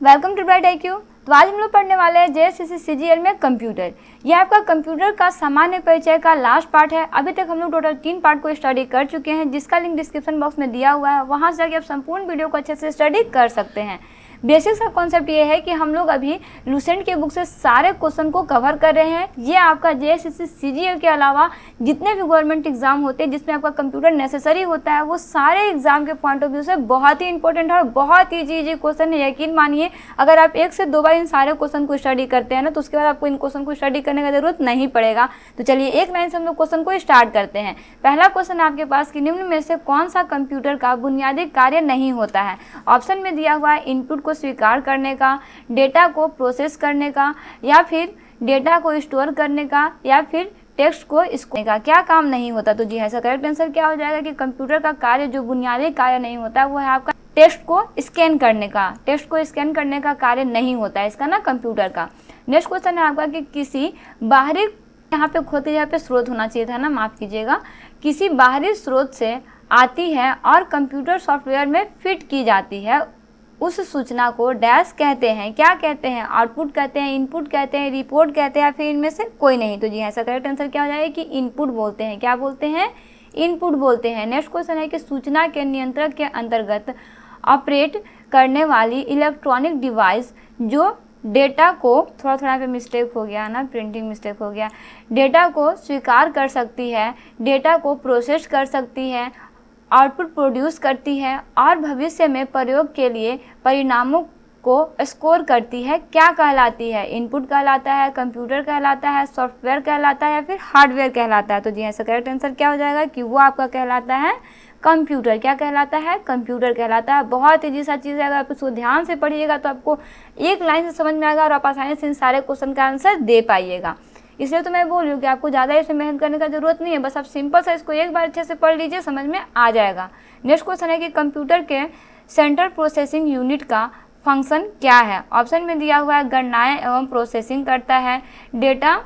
Welcome to bright IQ। तो आज हम लोग पढ़ने वाले हैं JSCC CGL में कंप्यूटर। ये आपका कंप्यूटर का सामान्य परिचय का लास्ट पार्ट है। अभी तक हम लोग टोटल 3 पार्ट को स्टडी कर चुके हैं, जिसका लिंक डिस्क्रिप्शन बॉक्स में दिया हुआ है। वहां से जाके आप संपूर्ण वीडियो को अच्छे से स्टडी कर सकते हैं। बेसिक सा कॉन्सेप्ट ये है कि हम लोग अभी लूसेंट के बुक से सारे क्वेश्चन को कवर कर रहे हैं। ये आपका JSCC CGL के अलावा जितने भी गवर्नमेंट एग्जाम होते हैं जिसमें आपका कंप्यूटर नेसेसरी होता है, वो सारे एग्जाम के पॉइंट ऑफ व्यू से बहुत ही इंपॉर्टेंट है और बहुत ही इजी क्वेश्चन है। यकीन मानिए, अगर आप 1 से 2 बार इन सारे क्वेश्चन को स्टडी करते हैं ना, तो उसके बाद आपको इन क्वेश्चन को स्टडी करने की जरूरत नहीं पड़ेगा। तो चलिए एक लाइन से हम लोग क्वेश्चन को स्टार्ट करते हैं। पहला क्वेश्चन आपके पास कि निम्न में से कौन सा कंप्यूटर का बुनियादी कार्य नहीं होता है। ऑप्शन में दिया हुआ है इनपुट को स्वीकार करने का, डेटा को प्रोसेस करने का, या फिर डेटा को स्टोर करने का, या फिर टेक्स्ट को स्कोर का। क्या काम नहीं होता? तो जी ऐसा करेक्ट आंसर क्या हो जाएगा कि कंप्यूटर का कार्य जो बुनियादी कार्य नहीं होता वो है आपका टेक्स्ट को स्कैन करने का। टेक्स्ट को स्कैन करने का कार्य नहीं होता है इसका ना कंप्यूटर का। नेक्स्ट क्वेश्चन है आपका कि किसी बाहरी, यहाँ पे खोती जगह पे स्रोत होना चाहिए था ना, माफ कीजिएगा, किसी बाहरी स्रोत से आती है और कंप्यूटर सॉफ्टवेयर में फिट की जाती है, उस सूचना को डैश कहते हैं। क्या कहते हैं? आउटपुट कहते हैं, इनपुट कहते हैं, रिपोर्ट कहते हैं, या फिर इनमें से कोई नहीं। तो जी ऐसा करेक्ट आंसर क्या हो जाएगा कि इनपुट बोलते हैं। क्या बोलते हैं? इनपुट बोलते हैं। नेक्स्ट क्वेश्चन है कि सूचना के नियंत्रक के अंतर्गत ऑपरेट करने वाली इलेक्ट्रॉनिक डिवाइस जो डेटा को, थोड़ा पे मिस्टेक हो गया ना, प्रिंटिंग मिस्टेक हो गया, डेटा को स्वीकार कर सकती है, डेटा को प्रोसेस कर सकती है, आउटपुट प्रोड्यूस करती है और भविष्य में प्रयोग के लिए परिणामों को स्कोर करती है, क्या कहलाती है? इनपुट कहलाता है, कंप्यूटर कहलाता है, सॉफ्टवेयर कहलाता है, या फिर हार्डवेयर कहलाता है। तो जी ऐसा करेक्ट आंसर क्या हो जाएगा कि वो आपका कहलाता है कंप्यूटर। क्या कहलाता है? कंप्यूटर कहलाता है। बहुत ईजी सा चीज़ है, अगर आप इसको ध्यान से पढ़िएगा तो आपको एक लाइन से समझ में आएगा और आप आसानी से इन सारे क्वेश्चन का आंसर दे पाइएगा। इसलिए तो मैं बोल रही हूँ कि आपको ज़्यादा इसमें मेहनत करने का जरूरत नहीं है, बस आप सिंपल सा इसको एक बार अच्छे से पढ़ लीजिए, समझ में आ जाएगा। नेक्स्ट क्वेश्चन है कि कंप्यूटर के सेंट्रल प्रोसेसिंग यूनिट का फंक्शन क्या है। ऑप्शन में दिया हुआ है गणनाएं एवं प्रोसेसिंग करता है, डेटा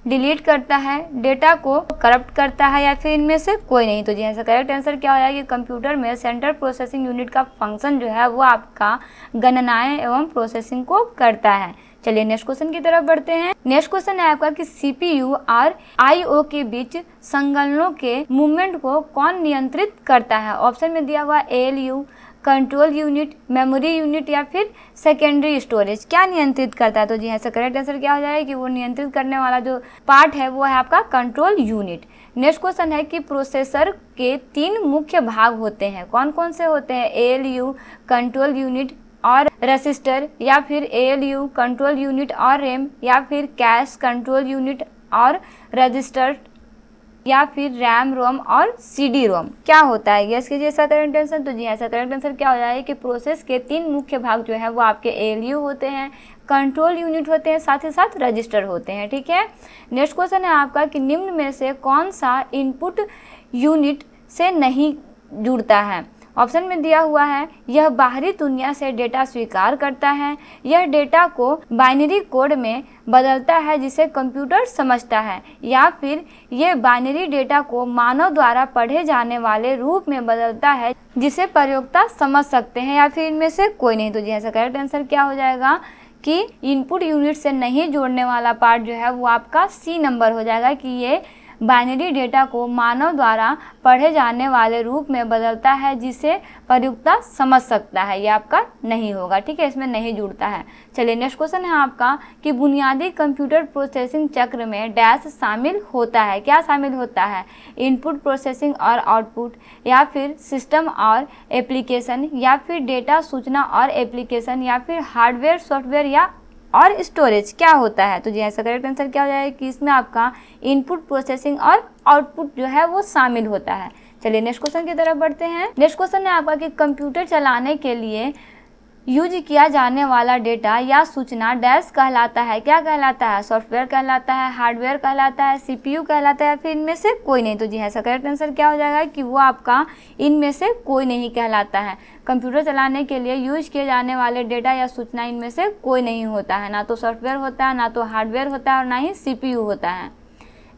डिलीट करता है, डेटा को करप्ट करता है, या फिर इनमें से कोई नहीं। तो जी ऐसा करेक्ट आंसर क्या हो जाएगा कि कंप्यूटर में सेंट्रल प्रोसेसिंग यूनिट का फंक्शन जो है वो आपका गणनाएं एवं प्रोसेसिंग को करता है। चलिए नेक्स्ट क्वेश्चन की तरफ बढ़ते हैं। नेक्स्ट क्वेश्चन है आपका कि CPU और IO के बीच संगलनों के मूवमेंट को कौन नियंत्रित करता है। ऑप्शन में दिया हुआ ALU, control unit, memory unit, या फिर सेकेंडरी स्टोरेज। क्या नियंत्रित करता है? तो जी ऐसा करेक्ट आंसर क्या हो जाएगा कि वो नियंत्रित करने वाला जो पार्ट है वो है आपका कंट्रोल यूनिट। नेक्स्ट क्वेश्चन है कि प्रोसेसर के 3 मुख्य भाग होते हैं। कौन कौन से होते हैं? ALU, कंट्रोल यूनिट और रजिस्टर, या फिर ALU, कंट्रोल यूनिट और रैम, या फिर कैश, कंट्रोल यूनिट और रजिस्टर, या फिर रैम रोम और CD रोम। क्या होता है? गेस कीजिए इसका करेक्ट आंसर। तो जी ऐसा करेक्ट आंसर क्या हो जाएगा कि प्रोसेस के 3 मुख्य भाग जो है वो आपके ALU होते हैं, कंट्रोल यूनिट होते हैं, साथ ही साथ रजिस्टर होते हैं। ठीक है। नेक्स्ट क्वेश्चन है आपका कि निम्न में से कौन सा इनपुट यूनिट से नहीं जुड़ता है। ऑप्शन में दिया हुआ है यह बाहरी दुनिया से डेटा स्वीकार करता है, यह डेटा को बाइनरी कोड में बदलता है जिसे कंप्यूटर समझता है, या फिर यह बाइनरी डेटा को मानव द्वारा पढ़े जाने वाले रूप में बदलता है जिसे प्रयोक्ता समझ सकते हैं, या फिर इनमें से कोई नहीं। तो जी ऐसा करेक्ट आंसर क्या हो जाएगा कि इनपुट यूनिट से नहीं जोड़ने वाला पार्ट जो है वो आपका C नंबर हो जाएगा कि ये बाइनरी डेटा को मानव द्वारा पढ़े जाने वाले रूप में बदलता है जिसे प्रयोक्ता समझ सकता है। ये आपका नहीं होगा। ठीक है, इसमें नहीं जुड़ता है। चलिए नेक्स्ट क्वेश्चन है आपका कि बुनियादी कंप्यूटर प्रोसेसिंग चक्र में डैश शामिल होता है। क्या शामिल होता है? इनपुट, प्रोसेसिंग और आउटपुट, या फिर सिस्टम और एप्लीकेशन, या फिर डेटा, सूचना और एप्लीकेशन, या फिर हार्डवेयर, सॉफ्टवेयर, या और स्टोरेज। क्या होता है? तो जी ऐसा करेक्ट आंसर क्या हो जाएगा कि इसमें आपका इनपुट, प्रोसेसिंग और आउटपुट जो है वो शामिल होता है। चलिए नेक्स्ट क्वेश्चन की तरफ बढ़ते हैं। नेक्स्ट क्वेश्चन है आपका कि कंप्यूटर चलाने के लिए यूज किया जाने वाला डेटा या सूचना डैश कहलाता है। क्या कहलाता है? सॉफ्टवेयर कहलाता है, हार्डवेयर कहलाता है, CPU कहलाता है, या फिर इनमें से कोई नहीं। तो जी ऐसा करेक्ट आंसर क्या हो जाएगा कि वो आपका इनमें से कोई नहीं कहलाता है। कंप्यूटर चलाने के लिए यूज किए जाने वाले डेटा या सूचना इनमें से कोई नहीं होता है। ना तो सॉफ्टवेयर होता है, ना तो हार्डवेयर होता है, और ना ही CPU होता है।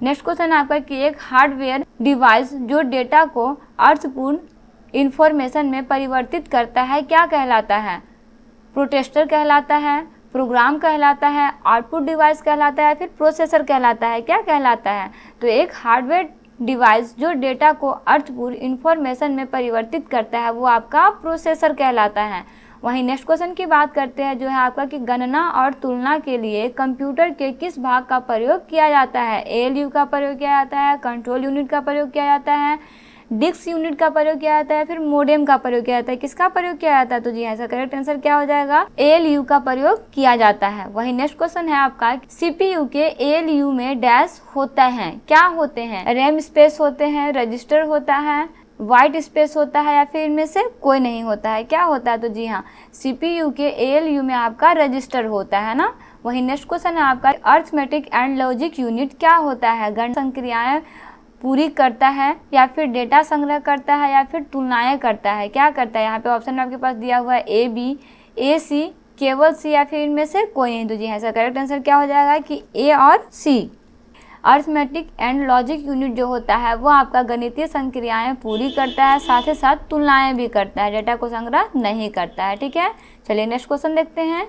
नेक्स्ट क्वेश्चन आपका कि एक हार्डवेयर डिवाइस जो डेटा को अर्थपूर्ण इंफॉर्मेशन में परिवर्तित करता है क्या कहलाता है? प्रोटेस्टर कहलाता है, प्रोग्राम कहलाता है, आउटपुट डिवाइस कहलाता है, फिर प्रोसेसर कहलाता है। क्या कहलाता है? तो एक हार्डवेयर डिवाइस जो डेटा को अर्थपूर्ण इंफॉर्मेशन में परिवर्तित करता है वो आपका प्रोसेसर कहलाता है। वहीं नेक्स्ट क्वेश्चन की बात करते हैं जो है आपका कि गणना और तुलना के लिए कंप्यूटर के किस भाग का प्रयोग किया जाता है? ALU का प्रयोग किया जाता है, कंट्रोल यूनिट का प्रयोग किया जाता है, डिस्क यूनिट का प्रयोग किया जाता है, फिर मोडेम का प्रयोग किया जाता है। किसका प्रयोग किया जाता है? तो जी ऐसा करेक्ट आंसर क्या हो जाएगा? ALU का प्रयोग किया जाता है। वही नेक्स्ट क्वेश्चन है आपका CPU के ALU में डैश होता है, क्या होते हैं? रैम स्पेस होते हैं, रजिस्टर होता है, वाइट स्पेस होता है, या फिर इनमें से कोई नहीं होता है? क्या होता है? तो जी हाँ, CPU के ALU में आपका रजिस्टर होता है ना। वही नेक्स्ट क्वेश्चन है आपका अर्थमेटिक एंड लॉजिक यूनिट क्या होता है? गणना संक्रियाएं पूरी करता है, या फिर डेटा संग्रह करता है, या फिर तुलनाएं करता है? क्या करता है? यहाँ पे ऑप्शन आपके पास दिया हुआ है A, B, A, C, केवल C, या फिर इनमें से कोई नहीं। तो जी ऐसा करेक्ट आंसर क्या हो जाएगा कि A और C। Arithmetic and logic unit जो होता है वो आपका गणितीय संक्रियाएं पूरी करता है, साथ ही साथ तुलनाएं भी करता है, डेटा को संग्रह नहीं करता है। ठीक है, चलिए नेक्स्ट क्वेश्चन देखते हैं।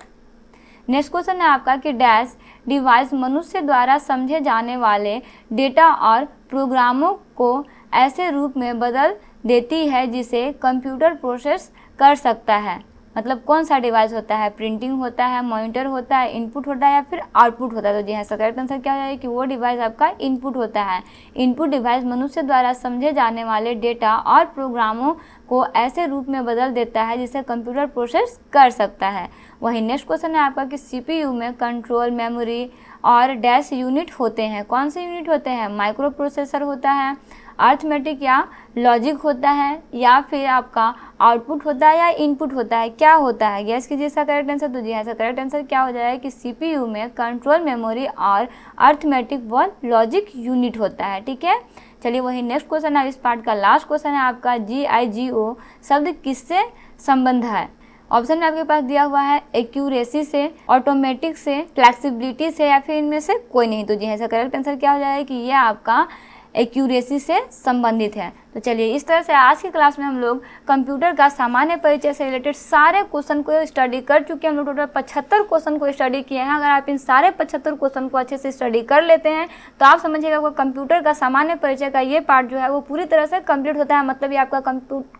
नेक्स्ट क्वेश्चन है आपका कि डैश डिवाइस मनुष्य द्वारा समझे जाने वाले डेटा और प्रोग्रामों को ऐसे रूप में बदल देती है जिसे कंप्यूटर प्रोसेस कर सकता है। मतलब कौन सा डिवाइस होता है? प्रिंटिंग होता है, मॉनिटर होता है, इनपुट होता है, या फिर आउटपुट होता है? तो जी हाँ, करेक्ट आंसर क्या हो जाएगा कि वो डिवाइस आपका इनपुट होता है। इनपुट डिवाइस मनुष्य द्वारा समझे जाने वाले डेटा और प्रोग्रामों को ऐसे रूप में बदल देता है जिसे कंप्यूटर प्रोसेस कर सकता है। वही नेक्स्ट क्वेश्चन है आपका कि CPU में कंट्रोल, मेमोरी और डैश यूनिट होते हैं। कौन से यूनिट होते हैं? माइक्रो प्रोसेसर होता है, अर्थमेटिक या लॉजिक होता है, या फिर आपका आउटपुट होता है, या इनपुट होता है? क्या होता है? गैस कीजिए इसका करेक्ट आंसर। तो जी ऐसा करेक्ट आंसर क्या हो जाएगा कि CPU में कंट्रोल, मेमोरी और अर्थमेटिक व लॉजिक यूनिट होता है। ठीक है, चलिए वही नेक्स्ट क्वेश्चन है इस पार्ट का लास्ट क्वेश्चन है आपका GIGO शब्द किससे संबंध है? ऑप्शन में आपके पास दिया हुआ है एक्यूरेसी से, ऑटोमेटिक से, फ्लेक्सिबिलिटी से, या फिर इनमें से कोई नहीं। तो जी ऐसा करेक्ट आंसर क्या हो जाएगा कि ये आपका एक्यूरेसी से संबंधित है। तो चलिए इस तरह से आज की क्लास में हम लोग कंप्यूटर का सामान्य परिचय से रिलेटेड सारे क्वेश्चन को स्टडी कर चुके हैं। हम लोग टोटल 75 क्वेश्चन को स्टडी किए हैं। अगर आप इन सारे 75 क्वेश्चन को अच्छे से स्टडी कर लेते हैं तो आप समझिएगा आपका कंप्यूटर का सामान्य परिचय का ये पार्ट जो है वो पूरी तरह से कंप्लीट होता है। मतलब ये आपका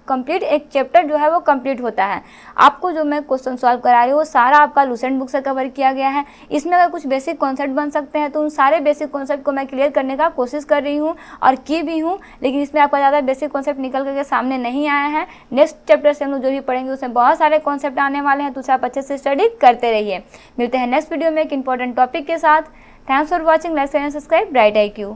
कंप्लीट एक चैप्टर जो है वो कंप्लीट होता है। आपको जो मैं क्वेश्चन सॉल्व करा रही हूँ वो सारा आपका लूसेंट बुक से कवर किया गया है। इसमें अगर कुछ बेसिक कॉन्सेप्ट बन सकते हैं तो उन सारे बेसिक कॉन्सेप्ट को मैं क्लियर करने का कोशिश कर रही हूँ और की भी हूँ, लेकिन इसमें आपका ज़्यादा बेसिक कॉन्सेप्ट निकल करके सामने नहीं आया है। नेक्स्ट चैप्टर से हम लोग जो भी पढ़ेंगे उसमें बहुत सारे कॉन्सेप्ट आने वाले हैं, तो उसे आप अच्छे से स्टडी करते रहिए। मिलते हैं नेक्स्ट वीडियो में एक इंपॉर्टेंट टॉपिक के साथ। Thanks for watching, like and subscribe bright IQ।